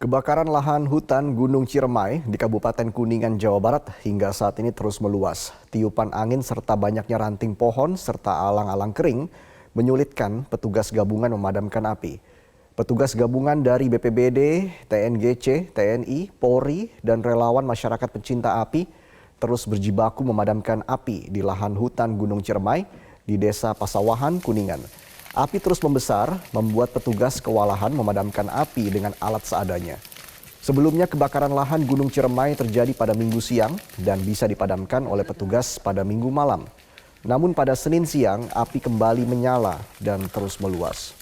Kebakaran lahan hutan Gunung Ciremai di Kabupaten Kuningan, Jawa Barat hingga saat ini terus meluas. Tiupan angin serta banyaknya ranting pohon serta alang-alang kering menyulitkan petugas gabungan memadamkan api. Petugas gabungan dari BPBD, TNGC, TNI, Polri, dan relawan masyarakat pencinta api terus berjibaku memadamkan api di lahan hutan Gunung Ciremai di Desa Pasawahan, Kuningan. Api terus membesar, membuat petugas kewalahan memadamkan api dengan alat seadanya. Sebelumnya kebakaran lahan Gunung Ciremai terjadi pada Minggu siang dan bisa dipadamkan oleh petugas pada Minggu malam. Namun pada Senin siang, api kembali menyala dan terus meluas.